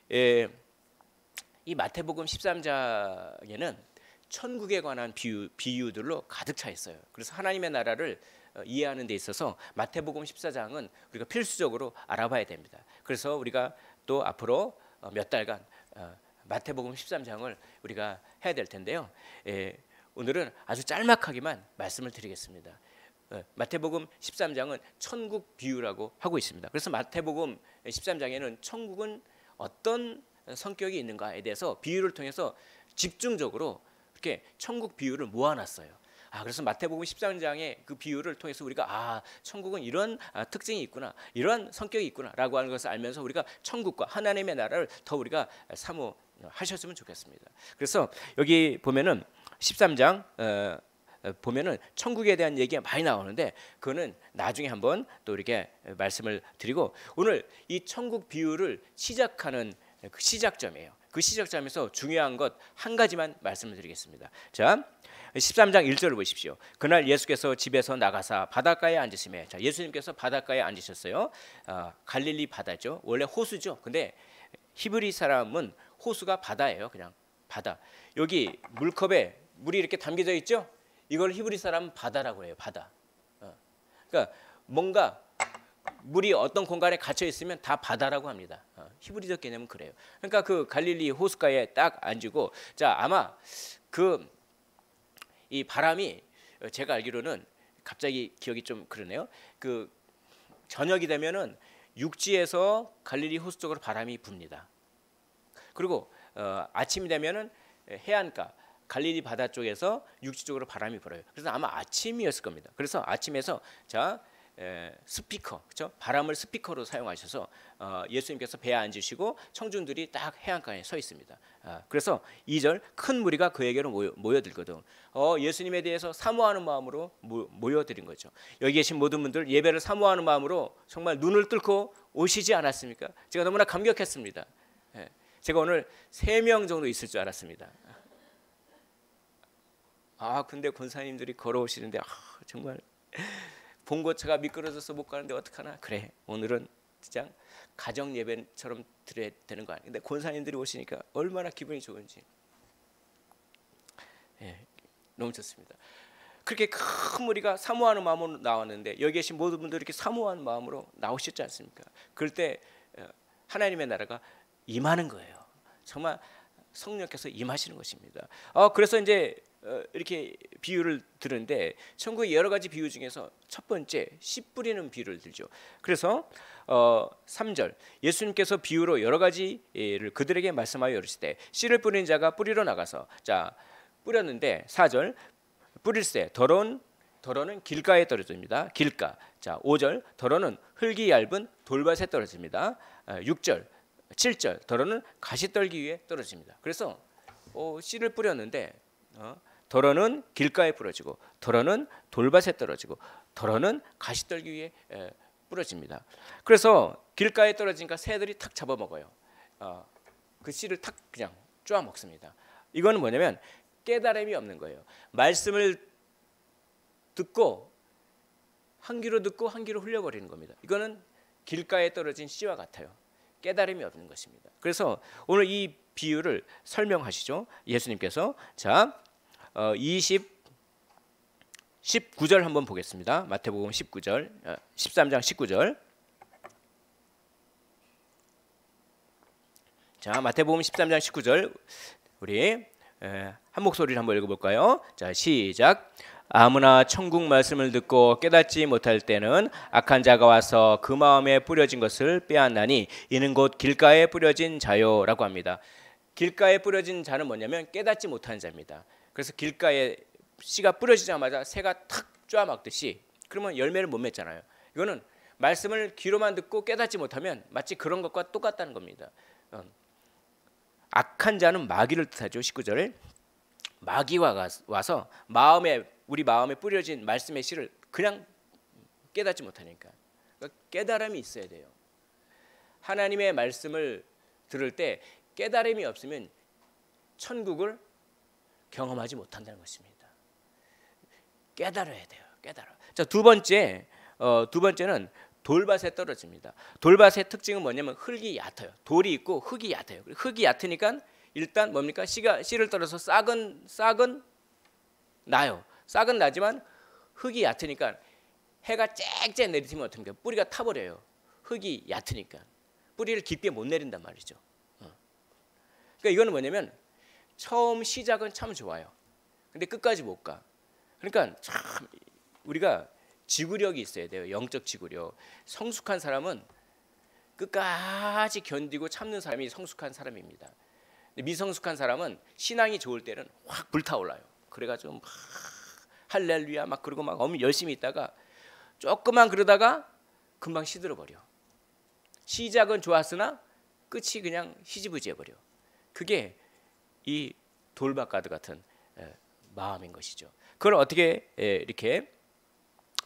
이 마태복음 13장에는 천국에 관한 비유들로 가득 차 있어요. 그래서 하나님의 나라를 이해하는 데 있어서 마태복음 14장은 우리가 필수적으로 알아봐야 됩니다. 그래서 우리가 또 앞으로 몇 달간 마태복음 13장을 우리가 해야 될 텐데요. 오늘은 아주 짤막하게만 말씀을 드리겠습니다. 마태복음 13장은 천국 비유라고 하고 있습니다. 그래서 마태복음 13장에는 천국은 어떤 성격이 있는가에 대해서 비유를 통해서 집중적으로 이렇게 천국 비유를 모아놨어요. 그래서 마태복음 13장의 그 비유를 통해서 우리가 천국은 이런 특징이 있구나, 이런 성격이 있구나라고 하는 것을 알면서 우리가 천국과 하나님의 나라를 더 우리가 사모하셨으면 좋겠습니다. 그래서 여기 보면은 13장 보면은 천국에 대한 얘기가 많이 나오는데 그거는 나중에 한번 또 이렇게 말씀을 드리고, 오늘 이 천국 비유를 시작하는 그 시작점이에요. 그 시작점에서 중요한 것 한 가지만 말씀을 드리겠습니다. 자, 13장 1절을 보십시오. 그날 예수께서 집에서 나가사 바닷가에 앉으시매. 자, 예수님께서 바닷가에 앉으셨어요. 갈릴리 바다죠. 원래 호수죠. 근데 히브리 사람은 호수가 바다예요. 그냥 바다. 여기 물컵에 물이 이렇게 담겨져 있죠. 이걸 히브리 사람은 바다라고 해요. 바다. 그러니까 뭔가 물이 어떤 공간에 갇혀 있으면 다 바다라고 합니다. 히브리적 개념은 그래요. 그러니까 그 갈릴리 호숫가에 딱 앉고, 자, 아마 이 바람이, 제가 알기로는 갑자기 기억이 좀 그러네요. 그 저녁이 되면은 육지에서 갈릴리 호수 쪽으로 바람이 붑니다. 그리고 아침이 되면은 해안가 갈릴리 바다 쪽에서 육지 쪽으로 바람이 불어요. 그래서 아마 아침이었을 겁니다. 그래서 아침에서 스피커, 그렇죠? 바람을 스피커로 사용하셔서 예수님께서 배에 앉으시고 청중들이 딱 해안가에 서 있습니다. 그래서 2절 큰 무리가 그에게로 모여들거든. 예수님에 대해서 사모하는 마음으로 모여들인 거죠. 여기 계신 모든 분들 예배를 사모하는 마음으로 정말 눈을 뚫고 오시지 않았습니까? 제가 너무나 감격했습니다. 제가 오늘 3명 정도 있을 줄 알았습니다. 근데 권사님들이 걸어오시는데 정말 봉고차가 미끄러져서 못 가는데 어떡하나. 그래, 오늘은 진짜 가정 예배처럼 드려야 되는 거 아니에요. 근데 권사님들이 오시니까 얼마나 기분이 좋은지. 너무 좋습니다. 그렇게 큰 무리가 사모하는 마음으로 나왔는데 여기 계신 모든 분들이 이렇게 사모하는 마음으로 나오셨지 않습니까? 그럴 때 하나님의 나라가 임하는 거예요. 정말 성령께서 임하시는 것입니다. 그래서 이제 이렇게 비유를 들은데 천국의 여러 가지 비유 중에서 첫 번째 씨 뿌리는 비유를 들죠. 그래서 3절 예수님께서 비유로 여러 가지를 그들에게 말씀하여 이르시되 씨를 뿌리는 자가 뿌리러 나가서 뿌렸는데 4절 뿌릴새 더러운 길가에 떨어집니다. 길가. 자, 5절 더러는 흙이 얇은 돌밭에 떨어집니다. 6절 7절 더러는 가시떨기 위에 떨어집니다. 그래서 씨를 뿌렸는데 더러는 길가에 부러지고 더러는 돌밭에 떨어지고 더러는 가시떨기 위에 부러집니다. 그래서 길가에 떨어지니까 새들이 탁 잡아먹어요. 그 씨를 탁 그냥 쪼아 먹습니다. 이거는 뭐냐면 깨달음이 없는 거예요. 말씀을 듣고 한 귀로 듣고 한 귀로 흘려버리는 겁니다. 이거는 길가에 떨어진 씨와 같아요. 깨달음이 없는 것입니다. 그래서 오늘 이 비유를 설명하시죠. 예수님께서. 자, 19절 한번 보겠습니다. 마태복음 19절, 13장 19절. 자, 마태복음 13장 19절 우리 한 목소리를 한번 읽어볼까요? 자, 시작. 아무나 천국 말씀을 듣고 깨닫지 못할 때는 악한 자가 와서 그 마음에 뿌려진 것을 빼앗나니 이는 곧 길가에 뿌려진 자요라고 합니다. 길가에 뿌려진 자는 뭐냐면 깨닫지 못하는 자입니다. 그래서 길가에 씨가 뿌려지자마자 새가 탁 쪼아먹듯이 그러면 열매를 못 맺잖아요. 이거는 말씀을 귀로만 듣고 깨닫지 못하면 마치 그런 것과 똑같다는 겁니다. 악한 자는 마귀를 뜻하죠. 19절에 마귀가 와서 우리 마음에 뿌려진 말씀의 씨를 그냥 깨닫지 못하니까. 그러니까 깨달음이 있어야 돼요. 하나님의 말씀을 들을 때 깨달음이 없으면 천국을 경험하지 못한다는 것입니다. 깨달아야 돼요. 깨달아. 자, 두 번째는 돌밭에 떨어집니다. 돌밭의 특징은 뭐냐면 흙이 얕아요. 돌이 있고 흙이 얕아요. 흙이 얕으니까 일단 뭡니까? 씨를 떨어서 싹은 나요. 싹은 나지만 흙이 얕으니까 해가 쨍쨍 내리면 어떻습니까? 뿌리가 타버려요. 흙이 얕으니까 뿌리를 깊게 못 내린단 말이죠. 그러니까 이거는 뭐냐면 처음 시작은 참 좋아요. 근데 끝까지 못 가. 그러니까 참 우리가 지구력이 있어야 돼요. 영적 지구력. 성숙한 사람은 끝까지 견디고 참는 사람이 성숙한 사람입니다. 미성숙한 사람은 신앙이 좋을 때는 확 불타올라요. 그래가지고 막 할렐루야 막 그러고 막 열심히 있다가 조금만 그러다가 금방 시들어 버려. 시작은 좋았으나 끝이 그냥 희지부지해 버려. 그게 이 돌밭가드 같은 마음인 것이죠. 그걸 어떻게 이렇게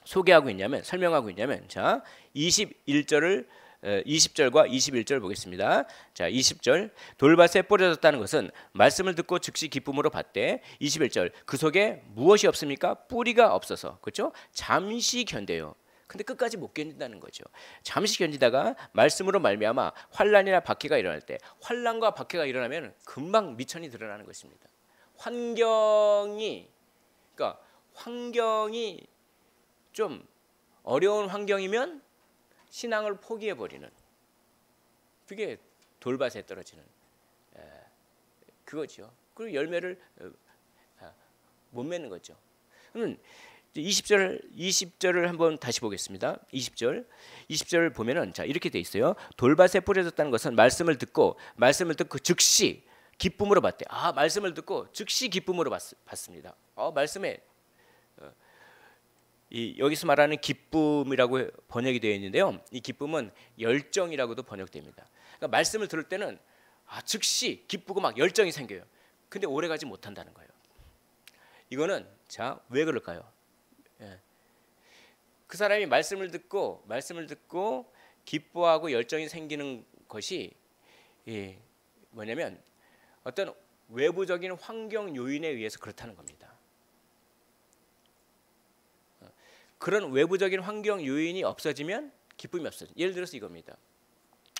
소개하고 있냐면 설명하고 있냐면 자 21절을 20절과 21절 보겠습니다. 자 20절 돌밭에 뿌려졌다는 것은 말씀을 듣고 즉시 기쁨으로 받되 21절 그 속에 무엇이 없습니까? 뿌리가 없어서 그렇죠? 잠시 견뎌요. 근데 끝까지 못 견딘다는 거죠. 잠시 견디다가 말씀으로 말미암아 환난이나 박해가 일어날 때 환난과 박해가 일어나면 금방 미천이 드러나는 것입니다. 환경이 좀 어려운 환경이면 신앙을 포기해 버리는 그게 돌밭에 떨어지는 그거죠. 그리고 열매를 못 맺는 거죠. 그러면 20절을 한번 다시 보겠습니다. 20절 보면은 자 이렇게 돼 있어요. 돌밭에 뿌려졌다는 것은 말씀을 듣고 즉시 기쁨으로 받대. 말씀을 듣고 즉시 기쁨으로 받습니다. 말씀에 여기서 말하는 기쁨이라고 번역이 되어 있는데요. 이 기쁨은 열정이라고도 번역됩니다. 그러니까 말씀을 들을 때는 즉시 기쁘고 막 열정이 생겨요. 근데 오래가지 못한다는 거예요. 이거는 자 왜 그럴까요? 그 사람이 말씀을 듣고 기뻐하고 열정이 생기는 것이 뭐냐면 어떤 외부적인 환경 요인에 의해서 그렇다는 겁니다. 그런 외부적인 환경 요인이 없어지면 기쁨이 없어져요. 예를 들어서 이겁니다.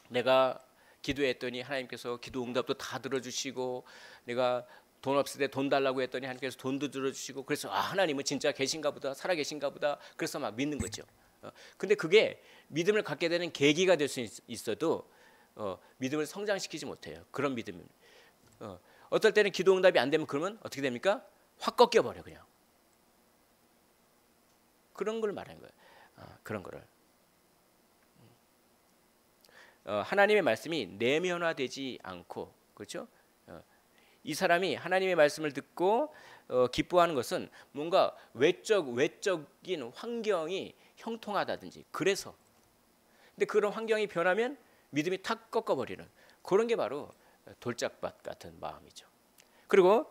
내가 기도했더니 하나님께서 기도 응답도 다 들어주시고 내가 돈 없을 때 돈 달라고 했더니 하나님께서 돈도 들어주시고 그래서 하나님은 진짜 계신가 보다 살아계신가 보다 그래서 막 믿는 거죠. 근데 그게 믿음을 갖게 되는 계기가 될 수 있어도 믿음을 성장시키지 못해요. 그런 믿음은 어떨 때는 기도 응답이 안 되면 그러면 어떻게 됩니까? 확 꺾여버려 그냥. 그런 걸 말하는 거예요. 그런 거를 하나님의 말씀이 내면화되지 않고 그렇죠? 이 사람이 하나님의 말씀을 듣고 기뻐하는 것은 뭔가 외적인 환경이 형통하다든지 그래서 근데 그런 환경이 변하면 믿음이 탁 꺾어버리는 그런 게 바로 돌짝밭 같은 마음이죠. 그리고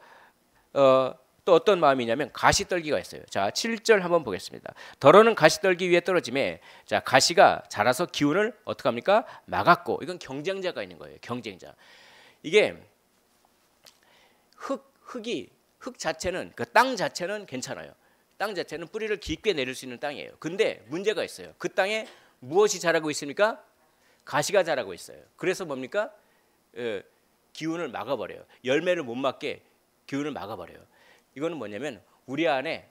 또 어떤 마음이냐면 가시떨기가 있어요. 자 7절 한번 보겠습니다. 더러는 가시떨기 위에 떨어짐에 자 가시가 자라서 기운을 어떻게 합니까? 막았고 이건 경쟁자가 있는 거예요. 경쟁자. 이게 흙 자체는 그 땅 자체는 괜찮아요. 땅 자체는 뿌리를 깊게 내릴 수 있는 땅이에요. 근데 문제가 있어요. 그 땅에 무엇이 자라고 있습니까? 가시가 자라고 있어요. 그래서 뭡니까? 기운을 막아버려요. 열매를 못 맞게 기운을 막아버려요. 이거는 뭐냐면 우리 안에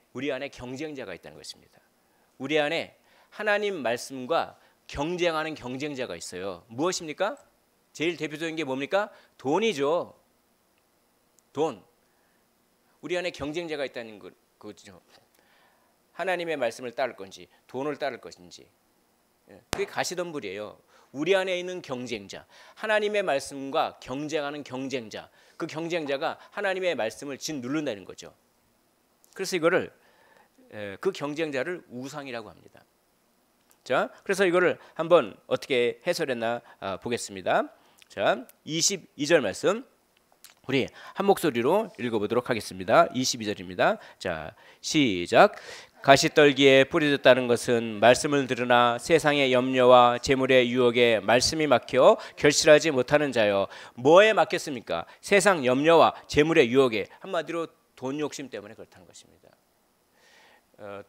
경쟁자가 있다는 것입니다. 우리 안에 하나님 말씀과 경쟁하는 경쟁자가 있어요. 무엇입니까? 제일 대표적인 게 뭡니까? 돈이죠. 돈. 우리 안에 경쟁자가 있다는 거죠. 하나님의 말씀을 따를 건지 돈을 따를 것인지. 그게 가시덤불이에요. 우리 안에 있는 경쟁자, 하나님의 말씀과 경쟁하는 경쟁자, 그 경쟁자가 하나님의 말씀을 짓누른다는 거죠. 그래서 이거를 그 경쟁자를 우상이라고 합니다. 자, 그래서 이거를 한번 어떻게 해설했나 보겠습니다. 자, 22절 말씀 우리 한 목소리로 읽어보도록 하겠습니다. 22절입니다. 자, 시작. 가시떨기에 뿌려졌다는 것은 말씀을 들으나 세상의 염려와 재물의 유혹에 말씀이 막혀 결실하지 못하는 자요. 뭐에 막혔습니까? 세상 염려와 재물의 유혹에. 한마디로 돈 욕심 때문에 그렇다는 것입니다.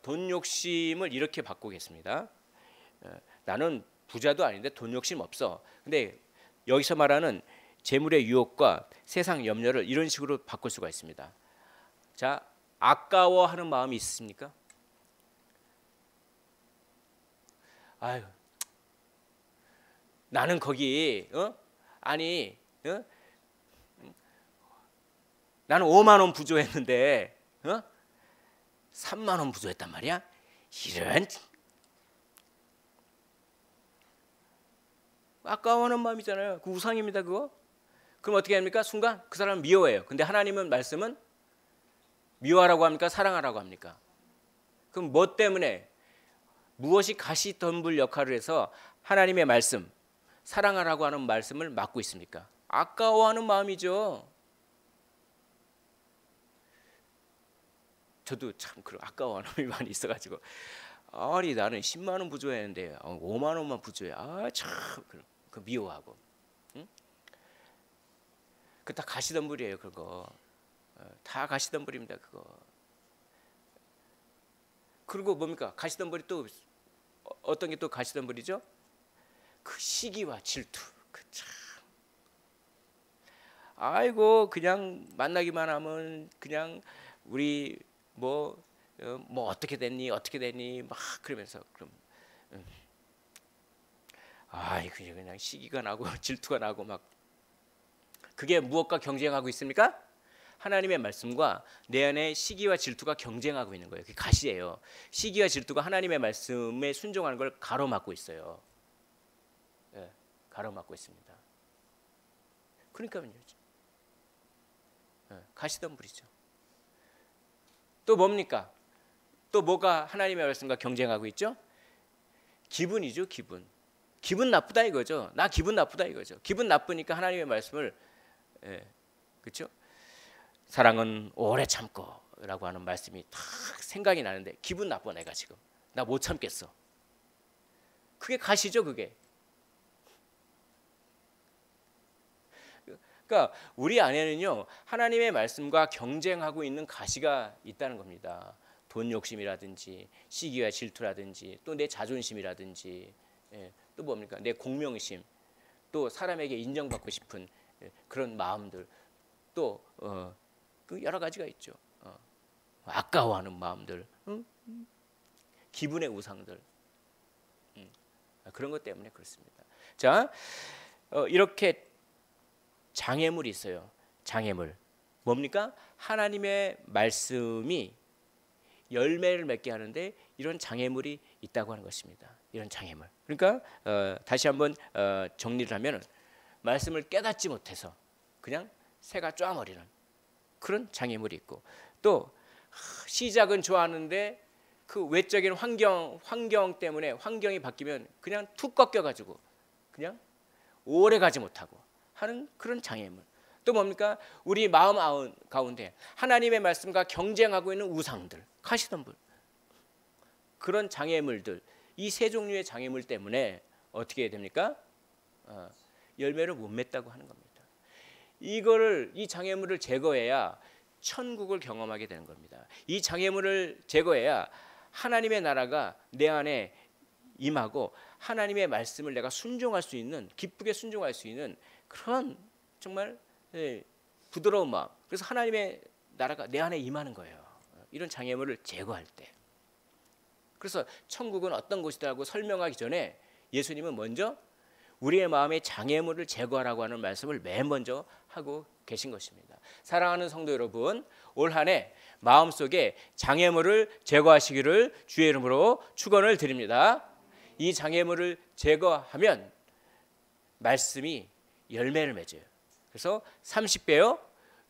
돈 욕심을 이렇게 바꾸겠습니다. 나는 부자도 아닌데 돈 욕심 없어. 근데 여기서 말하는 재물의 유혹과 세상 염려를 이런 식으로 바꿀 수가 있습니다. 자, 아까워하는 마음이 있습니까? 아유, 나는 거기 아니 나는 5만 원 부조했는데 3만 원 부조했단 말이야. 이런 아까워하는 마음이잖아요. 그 우상입니다. 그거. 그럼 어떻게 합니까? 순간 그 사람은 미워해요. 근데 하나님은 말씀은 미워하라고 합니까? 사랑하라고 합니까? 그럼 뭐 때문에 무엇이 가시덤불 역할을 해서 하나님의 말씀, 사랑하라고 하는 말씀을 막고 있습니까? 아까워하는 마음이죠. 저도 참 그런 아까워하는 마음이 많이 있어가지고 아니 나는 10만 원 부조했는데 5만 원만 부조해. 참 그 미워하고. 응? 그 다 가시덤불이에요. 그거 다 가시덤불입니다. 그거. 그리고 뭡니까? 가시덤불이 또 어떤 게 또 가시덤불이죠? 그 시기와 질투. 그 참. 아이고 그냥 만나기만 하면 그냥 우리 뭐 어떻게 됐니 막 그러면서 그럼 아이 그냥 시기가 나고 질투가 나고 막 그게 무엇과 경쟁하고 있습니까? 하나님의 말씀과 내 안에 시기와 질투가 경쟁하고 있는 거예요. 그게 가시예요. 시기와 질투가 하나님의 말씀에 순종하는 걸 가로막고 있어요. 예, 가로막고 있습니다. 그러니까요. 가시덤불이죠. 또 뭡니까? 또 뭐가 하나님의 말씀과 경쟁하고 있죠? 기분이죠. 기분 나쁘다 이거죠. 나 기분 나쁘다 이거죠. 기분 나쁘니까 하나님의 말씀을 그렇죠? 사랑은 오래 참고라고 하는 말씀이 딱 생각이 나는데 기분 나빠 내가 지금. 나 못 참겠어. 그게 가시죠, 그게. 그러니까 우리 안에는요 하나님의 말씀과 경쟁하고 있는 가시가 있다는 겁니다. 돈 욕심이라든지 시기와 질투라든지 또 내 자존심이라든지 또 뭡니까? 내 공명심, 또 사람에게 인정받고 싶은 그런 마음들, 또 그 여러 가지가 있죠. 아까워하는 마음들, 기분의 우상들, 그런 것 때문에 그렇습니다. 자, 이렇게 장애물이 있어요. 장애물 뭡니까? 하나님의 말씀이 열매를 맺게 하는데 이런 장애물이 있다고 하는 것입니다. 이런 장애물. 그러니까 다시 한번 정리를 하면 말씀을 깨닫지 못해서 그냥 새가 쪼아버리는 그런 장애물이 있고, 또 시작은 좋아하는데 그 외적인 환경 때문에 환경이 바뀌면 그냥 툭 꺾여가지고 그냥 오래 가지 못하고 하는 그런 장애물. 또 뭡니까? 우리 마음 가운데 하나님의 말씀과 경쟁하고 있는 우상들, 가시덤불, 그런 장애물들, 이 세 종류의 장애물 때문에 어떻게 해야 됩니까? 열매를 못 맺다고 하는 겁니다. 이 장애물을 제거해야 천국을 경험하게 되는 겁니다. 이 장애물을 제거해야 하나님의 나라가 내 안에 임하고 하나님의 말씀을 내가 순종할 수 있는, 기쁘게 순종할 수 있는 그런 정말 부드러운 마음. 그래서 하나님의 나라가 내 안에 임하는 거예요. 이런 장애물을 제거할 때. 그래서 천국은 어떤 곳이라고 설명하기 전에 예수님은 먼저 우리의 마음의 장애물을 제거하라고 하는 말씀을 맨 먼저 하고 계신 것입니다. 사랑하는 성도 여러분, 올 한 해 마음속에 장애물을 제거하시기를 주의 이름으로 축원을 드립니다. 이 장애물을 제거하면 말씀이 열매를 맺어요. 그래서 30배요,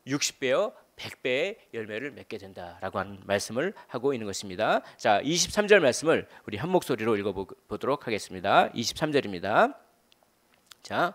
60배요, 100배의 열매를 맺게 된다라고 하는 말씀을 하고 있는 것입니다. 자, 23절 말씀을 우리 한 목소리로 읽어보도록 하겠습니다. 23절입니다. 자,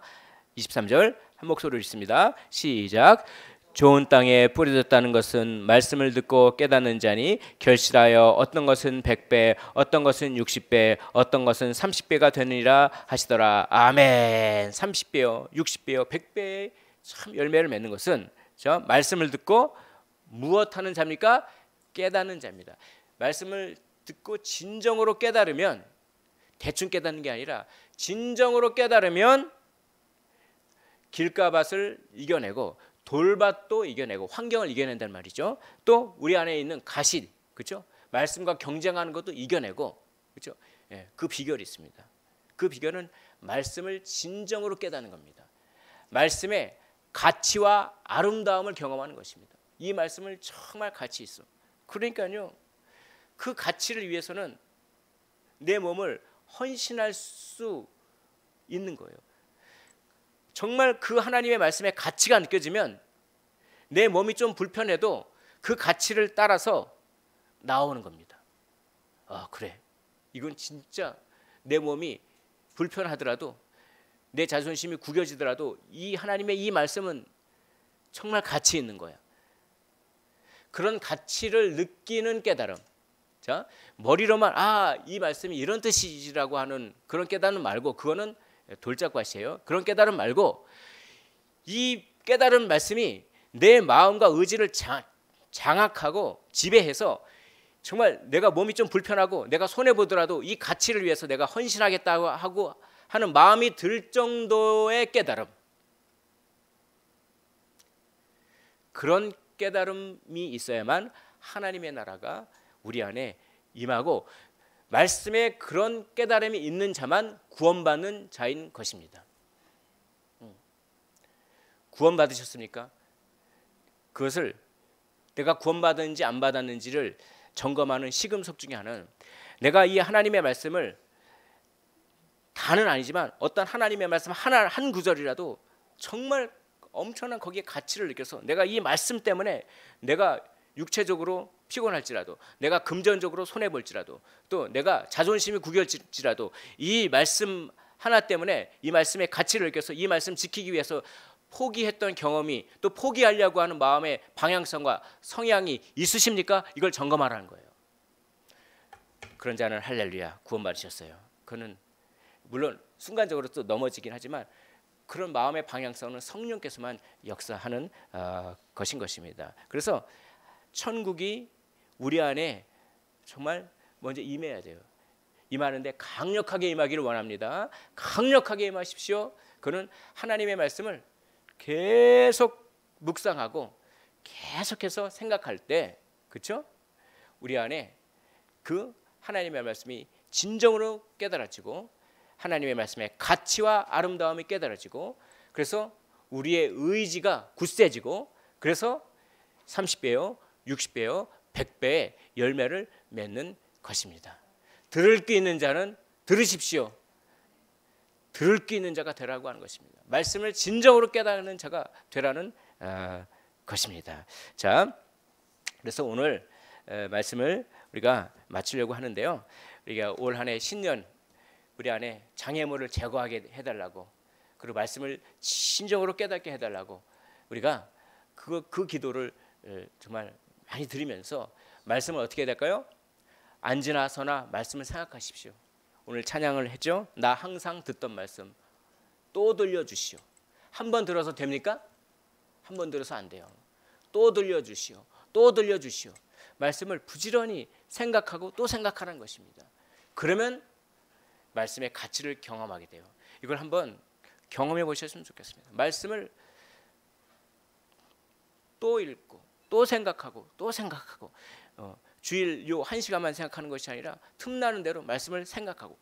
23절 한 목소리로 읽습니다. 시작. 좋은 땅에 뿌려졌다는 것은 말씀을 듣고 깨닫는 자니 결실하여 어떤 것은 100배, 어떤 것은 60배, 어떤 것은 30배가 되느니라 하시더라. 아멘. 30배요, 60배요, 100배의 참 열매를 맺는 것은 저 말씀을 듣고 무엇하는 자입니까? 깨닫는 자입니다. 말씀을 듣고 진정으로 깨달으면 대충 깨닫는 게 아니라 진정으로 깨달으면 길가밭을 이겨내고 돌밭도 이겨내고 환경을 이겨낸단 말이죠. 또 우리 안에 있는 가시, 그렇죠? 말씀과 경쟁하는 것도 이겨내고, 그렇죠? 예, 그 비결이 있습니다. 그 비결은 말씀을 진정으로 깨닫는 겁니다. 말씀의 가치와 아름다움을 경험하는 것입니다. 이 말씀을 정말 가치 있어. 그러니까요, 그 가치를 위해서는 내 몸을 헌신할 수 있는 거예요. 정말 그 하나님의 말씀의 가치가 느껴지면 내 몸이 좀 불편해도 그 가치를 따라서 나오는 겁니다. 아, 그래, 이건 진짜 내 몸이 불편하더라도, 내 자존심이 구겨지더라도 이 하나님의 이 말씀은 정말 가치 있는 거야. 그런 가치를 느끼는 깨달음. 자, 머리로만 이 말씀이 이런 뜻이라고 하는 그런 깨달음 말고, 그거는 돌짝밭이에요. 그런 깨달음 말고 이 깨달은 말씀이 내 마음과 의지를 장악하고 지배해서 정말 내가 몸이 좀 불편하고 내가 손해 보더라도 이 가치를 위해서 내가 헌신하겠다고 하고 하는 마음이 들 정도의 깨달음. 그런 깨달음이 있어야만 하나님의 나라가 우리 안에 임하고, 말씀에 그런 깨달음이 있는 자만 구원받는 자인 것입니다. 구원받으셨습니까? 그것을 내가 구원받았는지 안 받았는지를 점검하는 시금석 중에 하나는, 내가 이 하나님의 말씀을 다는 아니지만 어떤 하나님의 말씀 한 구절이라도 정말 엄청난 거기에 가치를 느껴서, 내가 이 말씀 때문에 내가 육체적으로 피곤할지라도, 내가 금전적으로 손해 볼지라도, 또 내가 자존심이 구겨질지라도 이 말씀 하나 때문에 이 말씀의 가치를 느껴서 이 말씀 지키기 위해서 포기했던 경험이, 또 포기하려고 하는 마음의 방향성과 성향이 있으십니까? 이걸 점검하라는 거예요. 그런 자는 할렐루야, 구원받으셨어요. 그는 물론 순간적으로 또 넘어지긴 하지만 그런 마음의 방향성은 성령께서만 역사하는 것인 것입니다. 그래서 천국이 우리 안에 정말 먼저 임해야 돼요. 임하는데 강력하게 임하기를 원합니다. 강력하게 임하십시오. 그는 하나님의 말씀을 계속 묵상하고 계속해서 생각할 때, 그렇죠? 우리 안에 그 하나님의 말씀이 진정으로 깨달아지고 하나님의 말씀의 가치와 아름다움이 깨달아지고, 그래서 우리의 의지가 굳세지고, 그래서 30배요, 60배요, 100배의 열매를 맺는 것입니다. 들을 귀 있는 자는 들으십시오. 들을 귀 있는 자가 되라고 하는 것입니다. 말씀을 진정으로 깨닫는 자가 되라는 것입니다. 자, 그래서 오늘 말씀을 우리가 마치려고 하는데요. 우리가 올 한 해 신년 우리 안에 장애물을 제거하게 해달라고, 그리고 말씀을 진정으로 깨닫게 해달라고 우리가 그 기도를 정말 많이 드리면서, 말씀을 어떻게 해야 될까요? 앉으나 서나 말씀을 생각하십시오. 오늘 찬양을 했죠. 나 항상 듣던 말씀 또 들려주시오. 한 번 들어서 됩니까? 한 번 들어서 안 돼요. 또 들려주시오. 또 들려주시오. 말씀을 부지런히 생각하고 또 생각하는 것입니다. 그러면 말씀의 가치를 경험하게 돼요. 이걸 한번 경험해 보셨으면 좋겠습니다. 말씀을 또 읽고 또 생각하고 또 생각하고, 주일 요 1시간만 생각하는 것이 아니라 틈나는 대로 말씀을 생각하고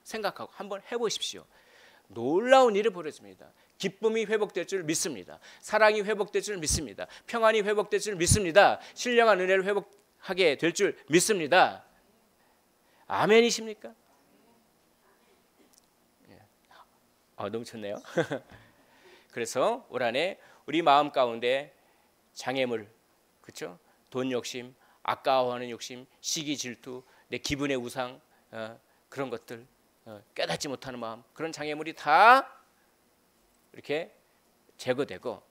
한번 해보십시오. 놀라운 일이 벌어집니다. 기쁨이 회복될 줄 믿습니다. 사랑이 회복될 줄 믿습니다. 평안이 회복될 줄 믿습니다. 신령한 은혜를 회복하게 될 줄 믿습니다. 아멘이십니까? 너무 좋네요. 그래서 올 한해 우리 마음 가운데 장애물, 그렇죠? 돈 욕심, 아까워하는 욕심, 시기 질투, 내 기분의 우상, 그런 것들, 깨닫지 못하는 마음, 그런 장애물이 다 이렇게 제거되고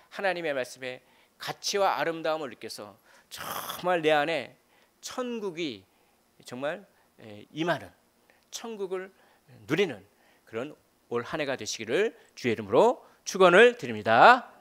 하나님의 말씀에 가치와 아름다움을 느껴서 정말 내 안에 천국이 정말 임하는, 천국을 누리는 그런 올 한 해가 되시기를 주의 이름으로 축원을 드립니다.